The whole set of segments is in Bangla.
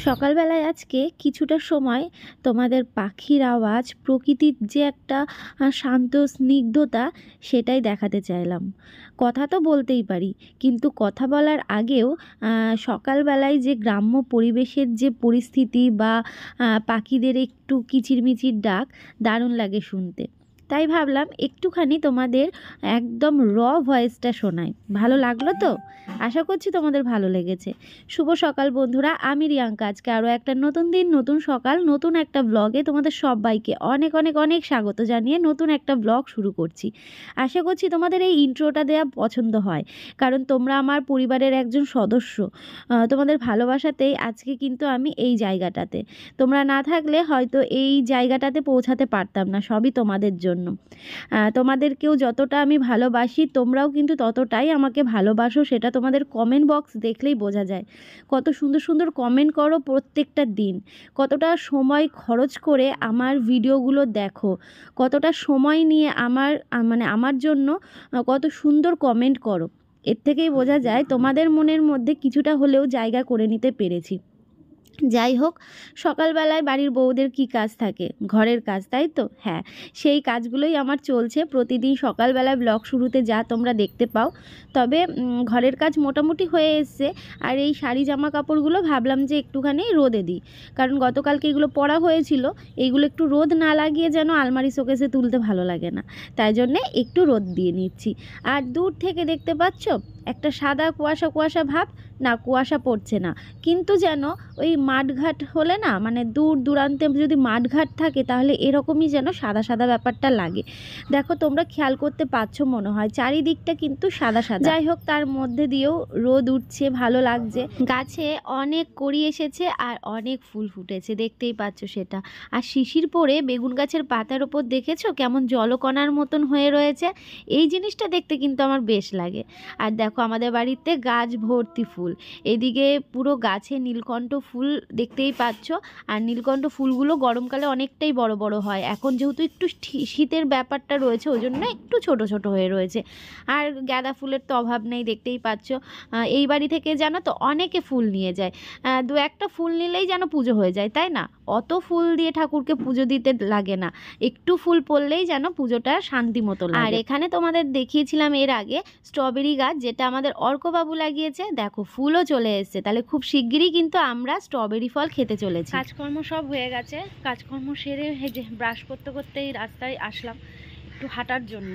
সকালবেলায় আজকে কিছুটা সময় তোমাদের পাখির আওয়াজ, প্রকৃতির যে একটা শান্ত স্নিগ্ধতা, সেটাই দেখাতে চাইলাম। কথা তো বলতেই পারি, কিন্তু কথা বলার আগেও সকালবেলায় যে গ্রাম্য পরিবেশের যে পরিস্থিতি বা পাখিদের একটু কিচিরমিচির ডাক দারুণ লাগে শুনতে। তাই ভাবলাম একটুখানি তোমাদের একদম ভয়েসটা শোনাই। ভালো লাগলো তো? আশা করছি তোমাদের ভালো লেগেছে। শুভ সকাল বন্ধুরা, আমি রিয়াঙ্কা। আজকে আরও একটা নতুন দিন, নতুন সকাল, নতুন একটা ব্লগে তোমাদের সবাইকে অনেক অনেক অনেক স্বাগত জানিয়ে নতুন একটা ব্লগ শুরু করছি। আশা করছি তোমাদের এই ইন্ট্রোটা দেওয়া পছন্দ হয়, কারণ তোমরা আমার পরিবারের একজন সদস্য। তোমাদের ভালোবাসাতেই আজকে কিন্তু আমি এই জায়গাটাতে। তোমরা না থাকলে হয়তো এই জায়গাটাতে পৌঁছাতে পারতাম না, সবই তোমাদের জন্য। তোমাদেরকেও যতটা আমি ভালোবাসি, তোমরাও কিন্তু ততটাই আমাকে ভালোবাসো। সেটা তোমাদের কমেন্ট বক্স দেখলেই বোঝা যায়। কত সুন্দর সুন্দর কমেন্ট করো প্রত্যেকটা দিন, কতটা সময় খরচ করে আমার ভিডিওগুলো দেখো, কতটা সময় নিয়ে আমার জন্য কত সুন্দর কমেন্ট করো। এর থেকেই বোঝা যায় তোমাদের মনের মধ্যে কিছুটা হলেও জায়গা করে নিতে পেরেছি। যাই হোক, সকালবেলায় বাড়ির বউদের কি কাজ থাকে? ঘরের কাজ, তাই তো? হ্যাঁ, সেই কাজগুলোই আমার চলছে প্রতিদিন সকালবেলায় ব্লগ শুরুতে যা তোমরা দেখতে পাও। তবে ঘরের কাজ মোটামুটি হয়ে এসছে। আর এই শাড়ি জামা কাপড়গুলো ভাবলাম যে একটুখানি রোদে দিই, কারণ গতকালকে এগুলো পরা হয়েছিল। এইগুলো একটু রোদ না লাগিয়ে যেন আলমারি শোকেসে তুলতে ভালো লাগে না, তাই জন্যে একটু রোদ দিয়ে নিচ্ছি। আর দূর থেকে দেখতে পাচ্ছ একটা সাদা কুয়াশা কুয়াশা ভাব। না, কুয়াশা পড়ছে না, কিন্তু যেন ওই মাঠঘাট হলে না, মানে দূর দূরান্তে যদি মাঠঘাট থাকে, তাহলে এরকমই যেন সাদা সাদা ব্যাপারটা লাগে। দেখো, তোমরা খেয়াল করতে পারছো মনে হয়, চারিদিকটা কিন্তু সাদা সাদা। যাই হোক, তার মধ্যে দিয়েও রোদ উঠছে, ভালো লাগছে। গাছে অনেক কড়ি এসেছে আর অনেক ফুল ফুটেছে, দেখতেই পাচ্ছ সেটা। আর শিশির পড়ে বেগুন গাছের পাতার ওপর দেখেছো কেমন জলকণার মতন হয়ে রয়েছে? এই জিনিসটা দেখতে কিন্তু আমার বেশ লাগে। আর দেখো, আমাদের বাড়িতে গাছ ভর্তি ফুল। এদিকে পুরো গাছে নীলকণ্ঠ ফুল দেখতেই পাচ্ছ। আর নীলকণ্ঠ ফুলগুলো গরমকালে অনেকটাই বড় বড় হয়। এখন যেহেতু একটু শীতের ব্যাপারটা রয়েছে, ওই জন্য একটু ছোট ছোট হয়ে রয়েছে। আর গাঁদা ফুলের তো অভাব নেই, দেখতেই পাচ্ছ। এই বাড়ি থেকে জানো তো অনেকে ফুল নিয়ে যায়। দু একটা ফুল নিলেই যেন পুজো হয়ে যায়, তাই না? অত ফুল দিয়ে ঠাকুরকে পুজো দিতে লাগে না, একটু ফুল পড়লেই যেন পুজোটা শান্তি মতো লাগে। আর এখানে তোমাদের দেখিয়েছিলাম এর আগে স্ট্রবেরি গাছ, যেটা আমাদের অর্কবাবু লাগিয়েছে। দেখো, ফুলও চলে এসছে। তাহলে খুব শিগগিরই কিন্তু আমরা স্ট্রবেরি ফল খেতে চলেছি। কাজকর্ম সব হয়ে গেছে, কাজকর্ম সেরে যে ব্রাশ করতে করতে এই রাস্তায় আসলাম একটু হাঁটার জন্য।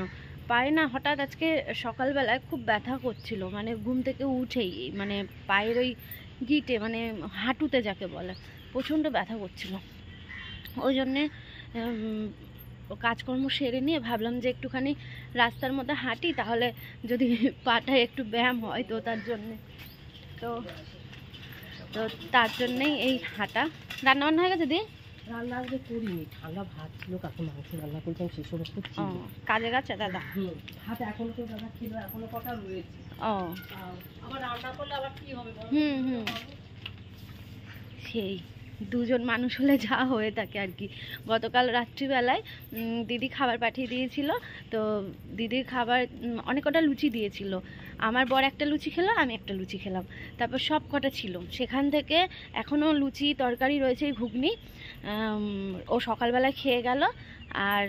পায়ে না হঠাৎ আজকে সকালবেলায় খুব ব্যথা করছিল, মানে ঘুম থেকে উঠেই, মানে পায়ের ওই গিটে, মানে হাঁটুতে যাকে বলে, প্রচণ্ড ব্যথা করছিল। ওই জন্যে কাজকর্ম সেরে নিয়ে ভাবলাম যে একটুখানি রাস্তার মধ্যে হাঁটি, তাহলে যদি পাটায় একটু ব্যায়াম হয়। তো তার জন্যেই এই হাঁটা। রান্নাবান্না হয়ে গেছে? দি রান্না আজকে করিনি, ঠান্ডা ভাত ছিল, কাকু মাংস রান্না করতাম, সেই সমস্ত কাজে গেছে দাদা। ভাত এখনো তো দাদা ছিল, এখনো কটা রয়েছে। আবার রান্না করলে আবার কি হবে? সেই দুজন মানুষ হলে যা হয়ে থাকে আর কি। গতকাল রাত্রিবেলায় দিদি খাবার পাঠিয়ে দিয়েছিল, তো দিদির খাবার অনেক কটা লুচি দিয়েছিল। আমার বর একটা লুচি খেলো, আমি একটা লুচি খেলাম, তারপর সব কটা ছিল। সেখান থেকে এখনও লুচি তরকারি রয়েছে, ঘুগনি। ও সকালবেলায় খেয়ে গেল আর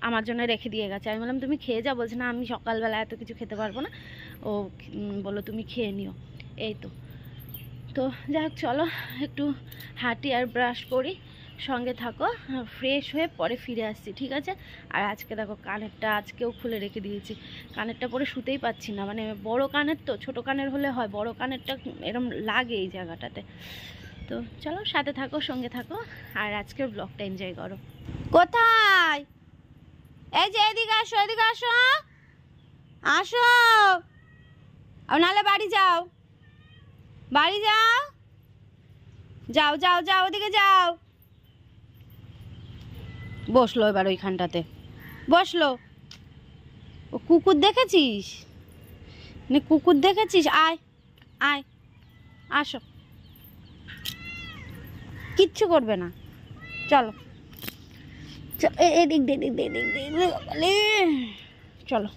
আমার জন্য রেখে দিয়ে গেছে। আমি বললাম তুমি খেয়ে যাও, বলছে না আমি সকালবেলা এত কিছু খেতে পারবো না। ও বললো তুমি খেয়ে নিও। এই তো যাই হোক, চলো একটু হাঁটি আর ব্রাশ করি, সঙ্গে থাকো, ফ্রেশ হয়ে পরে ফিরে আসছি, ঠিক আছে? আর আজকে দেখো, কানেরটা আজকেও খুলে রেখে দিয়েছি। কানেরটা পরে শুতেই পাচ্ছি না, মানে বড় কানের তো, ছোট কানের হলে হয়, বড় কানেরটা এরকম লাগে এই জায়গাটাতে। তো চলো সাথে থাকো, সঙ্গে থাকো, আর আজকের ব্লগটা এনজয় করো। কোথায়? এই যে এদিকে আসো, এদিকে আসো, আসো, নাহলে বাড়ি যাও, বাড়ি যাও, যাও যাও যাও, ওদিকে যাও। বসলো এবার ওইখানটাতে, বসলো। ও কুকুর দেখেছিস? কুকুর দেখেছিস? আয় আয়, আসো, কিচ্ছু করবে না, চলো এদিক চলো।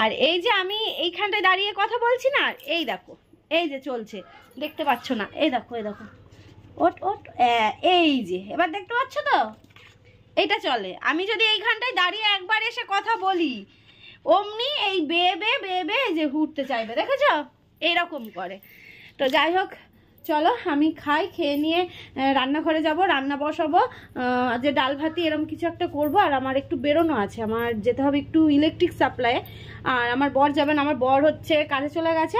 আর এই যে আমি এইখানটায় দাঁড়িয়ে কথা বলছি না, এই দেখো এই যে চলছে, দেখতে পাচ্ছ না? এই দেখো, এই দেখো, ওট ওট, এই যে এবার দেখতে পাচ্ছ তো? এইটা চলে। আমি যদি এইখানটায় দাঁড়িয়ে একবার এসে কথা বলি, অমনি এই বেয়ে বেয়ে যে উঠতে চাইবে, দেখেছো? এইরকম করে। তো যাই হোক, চলো আমি খাই, খেয়ে নিয়ে রান্নাঘরে যাব, রান্না বসাবো, যে ডাল ভাতি এরকম কিছু একটা করব। আর আমার একটু বেরোনো আছে, আমার যেতে হবে একটু ইলেকট্রিক সাপ্লাই। আর আমার বর যাবেন, আমার বর হচ্ছে কাজে চলে গেছে,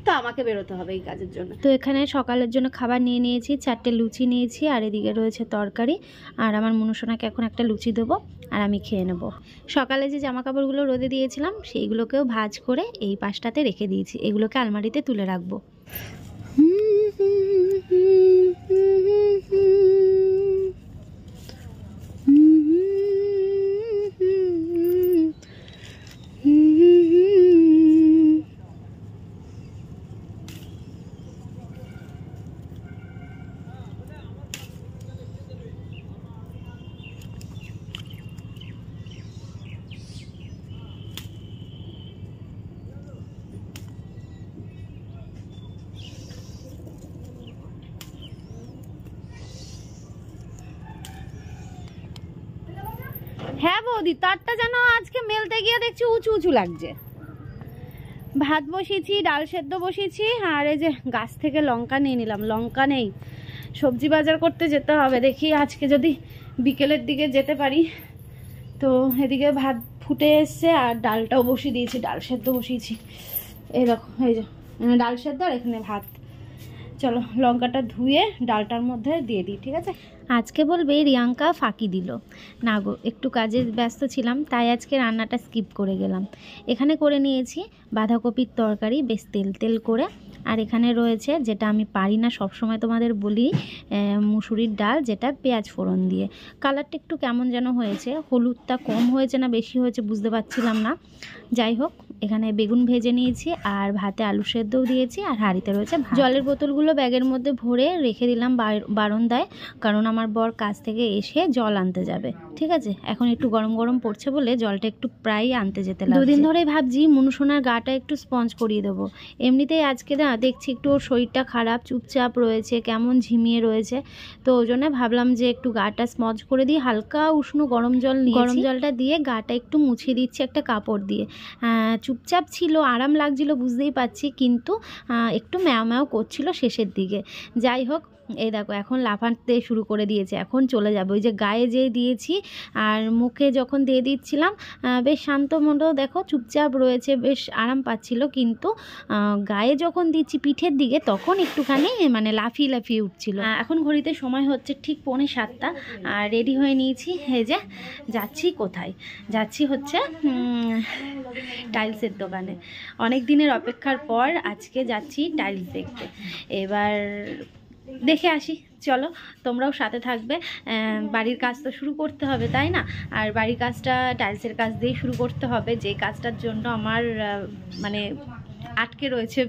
তো আমাকে বেরোতে হবে এই কাজের জন্য। তো এখানে সকালের জন্য খাবার নিয়ে নিয়েছি, 4টে লুচি নিয়েছি, আর এদিকে রয়েছে তরকারি। আর আমার মনুসোনাকে এখন একটা লুচি দেবো আর আমি খেয়ে নেব। সকালে যে জামা কাপড়গুলো রোদে দিয়েছিলাম সেইগুলোকেও ভাঁজ করে এই পাশটাতে রেখে দিয়েছি, এগুলোকে আলমারিতে তুলে রাখবো। হ্যাঁ বৌদি, তারটা যেন আজকে মেলতে গিয়ে দেখছি উঁচু উঁচু লাগছে। ভাত বসিয়েছি, ডাল সেদ্ধ বসিয়েছি, আর এই যে গাছ থেকে লঙ্কা নিয়ে নিলাম। লঙ্কা নেই, সবজি বাজার করতে যেতে হবে, দেখি আজকে যদি বিকেলের দিকে যেতে পারি। তো এদিকে ভাত ফুটে এসছে আর ডালটাও বসিয়ে দিয়েছি, ডাল সেদ্ধ বসিয়েছি। এই দেখো, এই যে ডাল সেদ্ধ আর এখানে ভাত। চলো লঙ্কাটা ধুয়ে ডালটার মধ্যে দিয়ে দিই, ঠিক আছে? আজকে বলবে রিয়াঙ্কা ফাঁকি দিল না গো, একটু কাজে ব্যস্ত ছিলাম তাই আজকে রান্নাটা স্কিপ করে গেলাম। এখানে করে নিয়েছি বাঁধাকপির তরকারি, বেশ তেল তেল করে। আর এখানে রয়েছে, যেটা আমি পারি না সবসময় তোমাদের বলি, মুসুরির ডাল, যেটা পেঁয়াজ ফোড়ন দিয়ে। কালারটা একটু কেমন যেন হয়েছে, হলুদটা কম হয়েছে না বেশি হয়েছে বুঝতে পারছিলাম না। যাই হোক, এখানে বেগুন ভেজে নিয়েছি আর ভাতে আলু সেদ্ধও দিয়েছি, আর হাঁড়িতে রয়েছে ভাত। জলের বোতলগুলো ব্যাগের মধ্যে ভরে রেখে দিলাম বারান্দায়, কারণ আমার বর কাজ থেকে এসে জল আনতে যাবে। ঠিক আছে, এখন একটু গরম গরম পড়ছে বলে জলটা একটু প্রায় আনতে যেতে লাগছে। দুদিন ধরেই ভাবছি মনুসোনার গাটা একটু স্পঞ্জ করিয়ে দেবো। এমনিতেই আজকে না দেখছি একটু ওর শরীরটা খারাপ, চুপচাপ রয়েছে, কেমন ঝিমিয়ে রয়েছে। তো ওই জন্য ভাবলাম যে একটু গাটা স্পঞ্জ করে দিই। হালকা উষ্ণ গরম জল নিয়ে, গরম জলটা দিয়ে গাটা একটু মুছে দিচ্ছি একটা কাপড় দিয়ে। চুপচাপ ছিল, আরাম লাগছিল বুঝতেই পারছি, কিন্তু একটু ম্যাও ম্যাও করছিল শেষের দিকে। যাই হোক, এই দেখো এখন লাফাতে শুরু করে দিয়েছে, এখন চলে যাবে। ওই যে গায়ে যেয়ে দিয়েছি আর মুখে যখন দিয়ে দিচ্ছিলাম বেশ শান্ত মতো, দেখো চুপচাপ রয়েছে, বেশ আরাম পাচ্ছিল। কিন্তু গায়ে যখন দিচ্ছি পিঠের দিকে, তখন একটুখানি মানে লাফিয়ে লাফিয়ে উঠছিল। এখন ঘড়িতে সময় হচ্ছে ঠিক 6:45, আর রেডি হয়ে নিয়েছি। এই যে যাচ্ছি, কোথায় যাচ্ছি হচ্ছে টাইলসের দোকানে। অনেক দিনের অপেক্ষার পর আজকে যাচ্ছি টাইলস দেখতে। এবার দেখে আসি, চলো তোমরাও সাথে থাকবে। বাড়ির কাজ তো শুরু করতে হবে, তাই না? আর বাড়ির কাজটা টাইলসের কাজ দিয়েই শুরু করতে হবে, যে কাজটার জন্য আমার মানে আটকে রয়েছে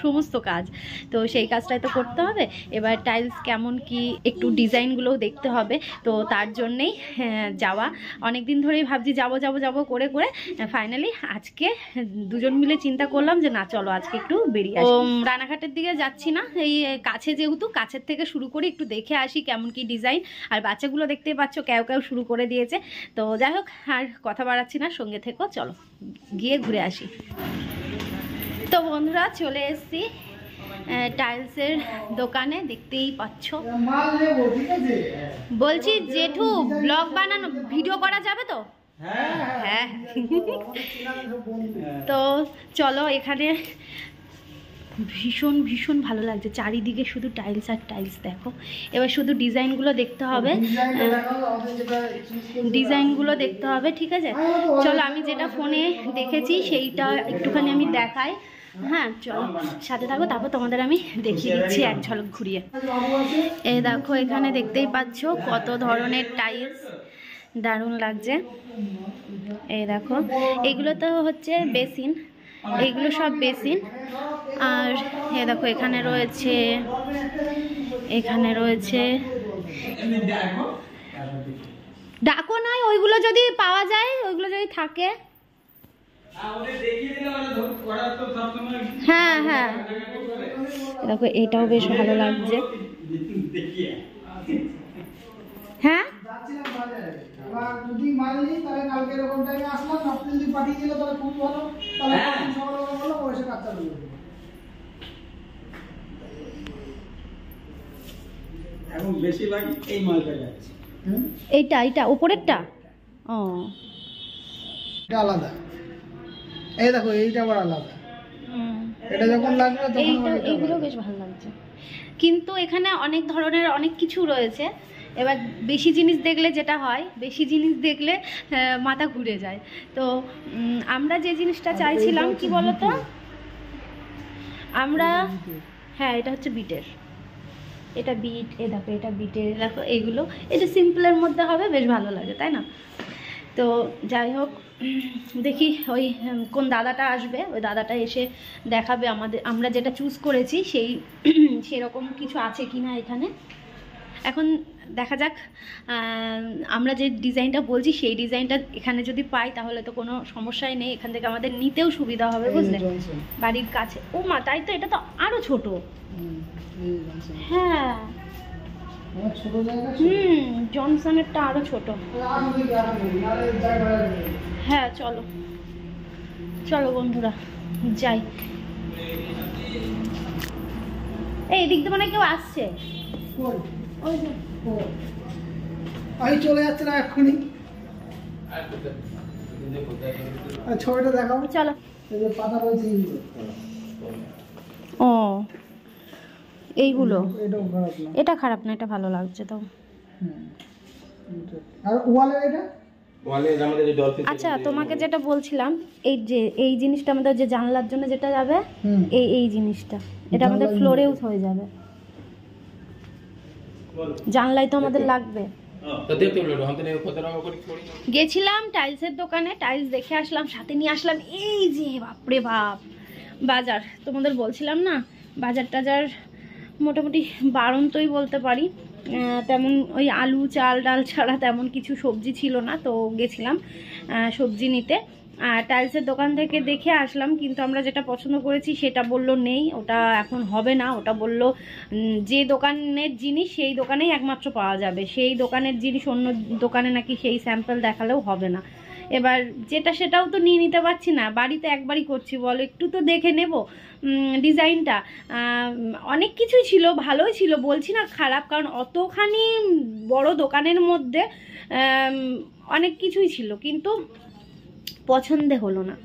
সমস্ত কাজ। তো সেই কাজটাই তো করতে হবে। এবার টাইলস কেমন কি একটু ডিজাইনগুলোও দেখতে হবে, তো তার জন্যেই যাওয়া। অনেক দিন ধরেই ভাবছি যাব করে করে ফাইনালি আজকে দুজন মিলে চিন্তা করলাম যে না চলো আজকে একটু বেরিয়ে আসি। রানাঘাটের দিকে যাচ্ছি না, এই কাছে যেহেতু, কাছের থেকে শুরু করি, একটু দেখে আসি কেমন কি ডিজাইন। আর বাচ্চাগুলো দেখতেই পাচ্ছ ক্যাও ক্যাও শুরু করে দিয়েছে। তো যাই হোক, আর কথা বাড়াচ্ছি না, সঙ্গে থেকো, চলো গিয়ে ঘুরে আসি। তো বন্ধুরা চলে এসেছি টাইলসের দোকানে, দেখতেই পাচ্ছ। বলছি জেঠু, ব্লগ বানানো, ভিডিও করা যাবে তো? হ্যাঁ। তো চলো, এখানে ভীষণ ভীষণ ভালো লাগছে, চারিদিকে শুধু টাইলস আর টাইলস। দেখো এবার শুধু ডিজাইনগুলো দেখতে হবে, ডিজাইনগুলো দেখতে হবে, ঠিক আছে? চলো আমি যেটা ফোনে দেখেছি সেইটা একটুখানি আমি দেখাই। হ্যাঁ চলো সাথে থাকো, তারপর তোমাদের আমি দেখিয়ে দিচ্ছি এক ঝলক ঘুরিয়ে। এই দেখো এখানে দেখতেই পাচ্ছ কত ধরনের টাইলস, দারুণ লাগছে। এই দেখো এইগুলো তো হচ্ছে বেসিন, এইগুলো সব বেসিন। আর এ দেখো এখানে রয়েছে, এখানে রয়েছে ডাকো নয়, ওইগুলো যদি পাওয়া যায়, ওইগুলো যদি থাকে। হ্যাঁ হ্যাঁ, দেখো এটাও বেশ ভালো লাগছে। হ্যাঁ যাচ্ছিলাম বাজারে, আবার যদি মাল নিই তাহলে কালকে এরকম টাইমে আসলাম, আপনি যদি পাঠিয়ে দিলে তাহলে খুব ভালো, তাহলে সকালবেলা বললো পয়সা কাটতে হবে। এখন বেশিরভাগ এই মালটা যাচ্ছে। এইটা উপরেরটা। ও এটা আলাদা, এই দেখো এইটা আবার আলাদা, এটা যখন লাগবে তখন এইগুলো বেশ ভালো লাগছে। কিন্তু এখানে অনেক ধরনের অনেক কিছু রয়েছে। এবার বেশি জিনিস দেখলে যেটা হয়, বেশি জিনিস দেখলে মাথা ঘুরে যায়। তো আমরা যে জিনিসটা চাইছিলাম কি বলতো, আমরা হ্যাঁ এটা হচ্ছে বিটের, এটা বিট, এ দেখো এটা বিটের, দেখো এইগুলো এটা সিম্পলের মধ্যে হবে, বেশ ভালো লাগে তাই না? তো যাই হোক, দেখি ওই কোন দাদাটা আসবে, ওই দাদাটা এসে দেখাবে আমাদের, আমরা যেটা চুজ করেছি সেই সেরকম কিছু আছে কি না এখানে। এখন দেখা যাক, আমরা যে ডিজাইনটা বলছি সেই ডিজাইনটা এখানে যদি পাই তাহলে তো কোনো সমস্যাই নেই, এখান থেকে আমাদের নিতেও সুবিধা হবে, বুঝলে, বাড়ির কাছে। ও মা, তাই তো, এটা তো আরও ছোট। হ্যাঁ জনসনেরটা আরো ছোট। হ্যাঁ চলো চলো বন্ধুরা যাই। এই দিক দিয়ে মানে কেউ আসছে, আমি চলে যাচ্ছে না এক্ষুনি, ছবিটা দেখাও। চলো। পাতা রয়েছে ও এইগুলো, এটাও খারাপ না, এটা খারাপ না, এটা ভালো লাগছে তো। আর ওয়ালের এটা আচ্ছা তোমাকে যেটা বলছিলাম, এই যে এই জিনিসটা আমাদের যে জানলার জন্য যেটা যাবে, এই জিনিসটা এটা আমাদের ফ্লোরেও হয়ে যাবে, জানলাই তো আমাদের লাগবে। গেছিলাম টাইলসের দোকানে, টাইলস দেখে আসলাম, সাথে নিয়ে আসলাম এই যে বাপরে বাপ বাজার। তোমাদের বলছিলাম না, বাজার টাজার মোটামুটি বাড়ন্তই বলতে পারি। তেমন ওই আলু চাল ডাল ছাড়া তেমন কিছু সবজি ছিল না, তো গেছিলাম সবজি নিতে। টাইলসের দোকান থেকে দেখে আসলাম, কিন্তু আমরা যেটা পছন্দ করেছি সেটা বলল নেই, ওটা এখন হবে না। ওটা বলল যে দোকানের জিনিস সেই দোকানেই একমাত্র পাওয়া যাবে, সেই দোকানের জিনিস অন্য দোকানে নাকি সেই স্যাম্পল দেখালেও হবে না। এবার যেটা সেটাও তো নিয়ে নিতে পারছি না, বাড়িতে একবারই করছি, বলো একটু তো দেখে নেব ডিজাইনটা। অনেক কিছুই ছিল, ভালোই ছিল, বলছি না খারাপ, কারণ অতখানি বড় দোকানের মধ্যে অনেক কিছুই ছিল, কিন্তু পছন্দে হলো না।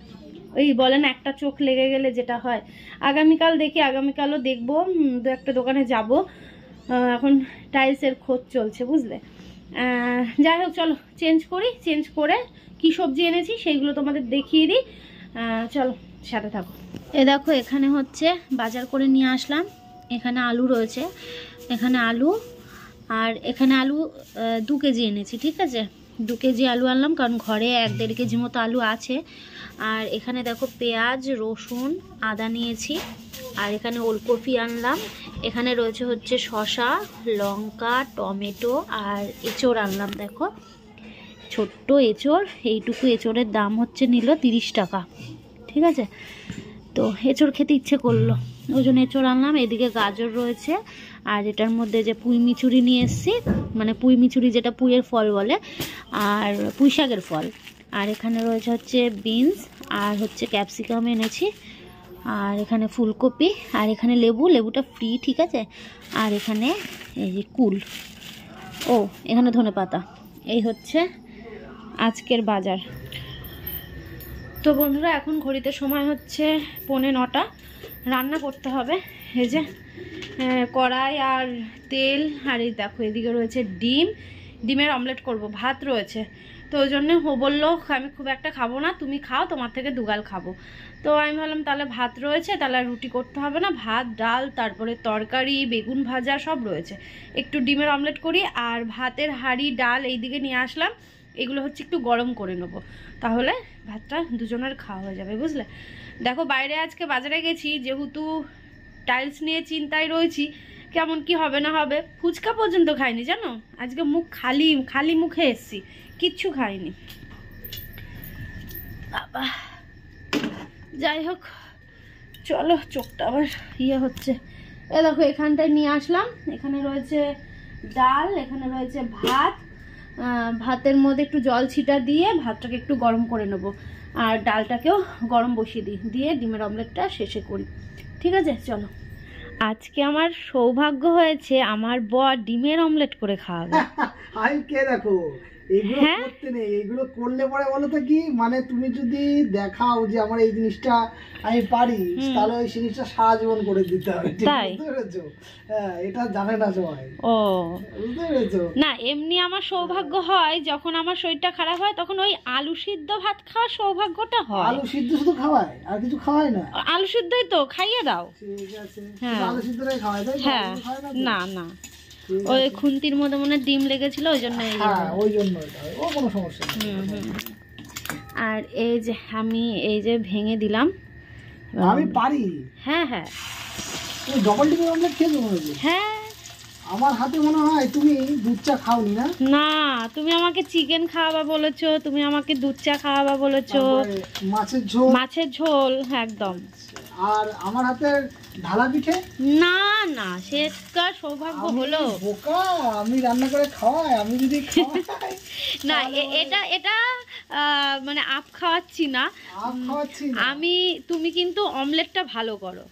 ওই বলে না একটা চোখ লেগে গেলে যেটা হয়। আগামীকাল দেখি, আগামীকালও দেখবো, দু একটা দোকানে যাব। এখন টাইলসের খোঁজ চলছে, বুঝলে। যাই হোক চলো চেঞ্জ করি, চেঞ্জ করে কি সবজি এনেছি সেইগুলো তোমাদের দেখিয়ে দিই, চলো সাথে থাকো। এ দেখো এখানে হচ্ছে বাজার করে নিয়ে আসলাম, এখানে আলু রয়েছে, এখানে আলু, আর এখানে আলু 2 কেজি এনেছি, ঠিক আছে, 2 কেজি আলু আনলাম, কারণ ঘরে 1-1.5 কেজি মতো আলু আছে। আর এখানে দেখো পেঁয়াজ রসুন আদা নিয়েছি, আর এখানে ওলকপি আনলাম, এখানে রয়েছে হচ্ছে শসা লঙ্কা টমেটো, আর এঁচড় আনলাম, দেখো ছোট্ট এঁচড়, এইটুকু এঁচড়ের দাম হচ্ছে নিল 30 টাকা, ঠিক আছে। তো এঁচড় খেতে ইচ্ছে করলো, ওই জন্য এঁচড় আনলাম। এদিকে গাজর রয়েছে, আর এটার মধ্যে যে পুঁই মিচুরি নিয়ে এসেছি, মানে পুঁই মিচুরি যেটা পুঁইয়ের ফল বলে, আর পুঁই শাকের ফল। আর এখানে রয়েছে হচ্ছে বিনস, আর হচ্ছে ক্যাপসিকাম এনেছি, আর এখানে ফুলকপি, আর এখানে লেবু, লেবুটা ফ্রি, ঠিক আছে। আর এখানে এই যে কুল, ও এখানে ধনেপাতা। এই হচ্ছে আজকের বাজার। তো বন্ধুরা এখন ঘড়িতে সময় হচ্ছে 8:45, রান্না করতে হবে। এই যে কড়াই আর তেল, আর এই দেখো এদিকে রয়েছে ডিম, ডিমের অমলেট করব, ভাত রয়েছে। তো ওই জন্য ও বললো আমি খুব একটা খাবো না, তুমি খাও, তোমার থেকে 2 গাল খাবো। তো আমি ভাবলাম তাহলে ভাত রয়েছে, তাহলে আর রুটি করতে হবে না, ভাত ডাল তারপরে তরকারি বেগুন ভাজা সব রয়েছে, একটু ডিমের অমলেট করি। আর ভাতের হাঁড়ি ডাল এইদিকে নিয়ে আসলাম, এগুলো হচ্ছে একটু গরম করে নেবো, তাহলে ভাতটা দুজনের খাওয়া হয়ে যাবে, বুঝলে। দেখো বাইরে আজকে বাজারে গেছি, যেহেতু টাইলস নিয়ে চিন্তায় রয়েছি, কেমন কি হবে না হবে। ফুচকা পর্যন্ত খাইনি জানো, আজকে মুখ খালি মুখে এসছি, কিচ্ছু খাইনি বাবা। যাই হোক চলো চোখটা আবার ইয়ে হচ্ছে। এ দেখো এখানটায় নিয়ে আসলাম, এখানে রয়েছে ডাল, এখানে রয়েছে ভাত। ভাতের মধ্যে একটু জল ছিটা দিয়ে ভাতটাকে একটু গরম করে নেব, আর ডালটাকেও গরম বসিয়ে দিই, দিয়ে ডিমের অমলেটটা শেষে করি। ঠিক আছে চলো। আজকে আমার সৌভাগ্য হয়েছে, আমার বর ডিমের অমলেট করে খাওয়াবে। আমি কে দেখো এইগুলো হ্যাঁ? করতে নেই, এইগুলো করলে পরে বলো তো কি, মানে তুমি যদি দেখাও যে আমার এই জিনিসটা আমি পারি, তাহলে ওই জিনিসটা সারা জীবন করে দিতে হবে। ঠিক তাই? বুঝতে পেরেছো? হ্যাঁ, এটা জানে না সবাই। ও বুঝতে পেরেছো? না, এমনি আমার সৌভাগ্য হয় যখন আমার শরীরটা খারাপ হয়, তখন ওই আলু সিদ্ধ ভাত খাওয়ার সৌভাগ্যটা হয়। আলু সিদ্ধ শুধু খাওয়ায়, আর কিছু খাওয়ায় না? আলু সিদ্ধই তো খাইয়ে দাও। ঠিক আছে, হ্যাঁ। শুধু আলু সিদ্ধটাই খাওয়ায়, তাই তো? হ্যাঁ, আলু খাওয়ায় না তো? না না, ঠিক ওই আছে। খুন্তির মধ্যে মনে হয় ডিম লেগেছিল, ওই জন্য এই হ্যাঁ, ওই জন্য এটা হয়। ও কোনো সমস্যা নেই। আর এই যে আমি এই যে ভেঙে দিলাম। আমি পারি। হ্যাঁ হ্যাঁ তুমি ডবল ডিমের অমলেট খেয়েছো মনে হচ্ছে? হ্যাঁ। আমার হাতে মনে হয় তুমি দুধ চা খাওনি না? না, তুমি আমাকে চিকেন খাওয়াবা বলেছো, তুমি আমাকে দুধ চা খাওয়াবা বলেছো, তারপরে মাছের ঝোল, মাছের ঝোল, হ্যাঁ একদম। আর আমার হাতের ঢালা পিঠে। না না, সেটা সৌভাগ্য আমি হলো বোকা, আমি রান্না করে খাওয়াই, আমি যদি খাওয়াই না। এটা এটা মানে আপ খাওয়াচ্ছি না আপ খাওয়াচ্ছি না। আমি। তুমি কিন্তু অমলেটটা ভালো করো।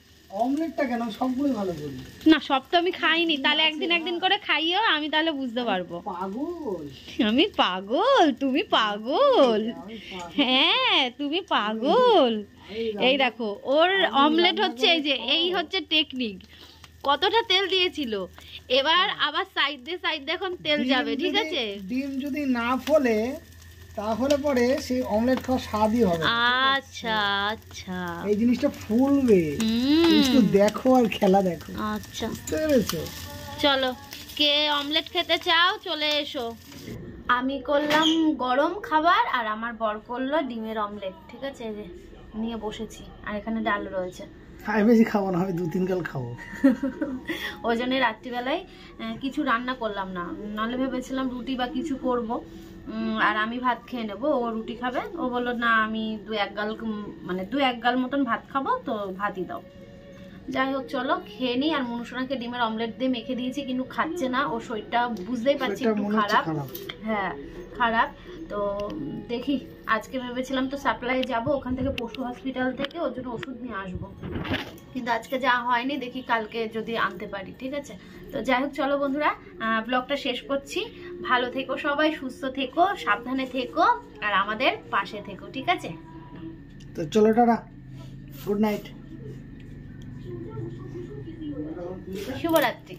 অমলেটটা কেন, সবগুলোই ভালো করি। না, সব তো আমি খাইনি, তাহলে একদিন একদিন করে খাইও, আমি তাহলে বুঝতে পারবো। পাগল আমি পাগল, তুমি পাগল। আমি পাগল। হ্যাঁ তুমি পাগল। এই দেখো ওর অমলেট হচ্ছে এই যে, এই হচ্ছে টেকনিক। কতটা তেল দিয়েছিল, এবার আবার সাইড দিয়ে এখন তেল যাবে। ঠিক আছে, ডিম যদি না ফোলে তাহলে পরে সেই অমলেট খাওয়া স্বাদই হবে না। আচ্ছা আচ্ছা। এই জিনিসটা ফুলবে, একটু দেখো আর খেলা দেখো। আচ্ছা বুঝতে পেরেছো? চলো, কে অমলেট খেতে চাও চলে এসো। আমি করলাম গরম খাবার আর আমার বর করলো ডিমের অমলেট। ঠিক আছে, এই যে নিয়ে বসেছি, আর এখানে ডাল রয়েছে। আমি বেশি খাবো না, আমি 2-3 গাল খাবো। ওই জন্য রাত্রিবেলায় কিছু রান্না করলাম না, নাহলে ভেবেছিলাম রুটি বা কিছু করব, আর আমি ভাত খেয়ে নেবো, ও রুটি খাবে। ও বললো না আমি 2-1 গাল মতন ভাত খাবো, তো ভাতই দাও। যাই হোক চলো খেয়ে নিই। আর মনুষোনাকে ডিমের অমলেট দিয়ে মেখে দিয়েছি, কিন্তু খাচ্ছে না, ওর শরীরটা বুঝতেই পারছি শরীরটা একটু মনে হচ্ছে খারাপ। খারাপ। হ্যাঁ খারাপ। তো দেখি, আজকে ভেবেছিলাম তো সাপ্লাই যাব, ওখান থেকে পশু হসপিটাল থেকে ওর জন্য ওষুধ নিয়ে আসবো, কিন্তু আজকে যা হয়নি, দেখি কালকে যদি আনতে পারি। ঠিক আছে, তো যাই হোক চলো বন্ধুরা, ব্লগটা শেষ করছি। ভালো থেকো সবাই, সুস্থ থেকো, সাবধানে থেকো, আর আমাদের পাশে থেকো। ঠিক আছে, তো চলো টাটা, গুড নাইট, শুভরাত্রি।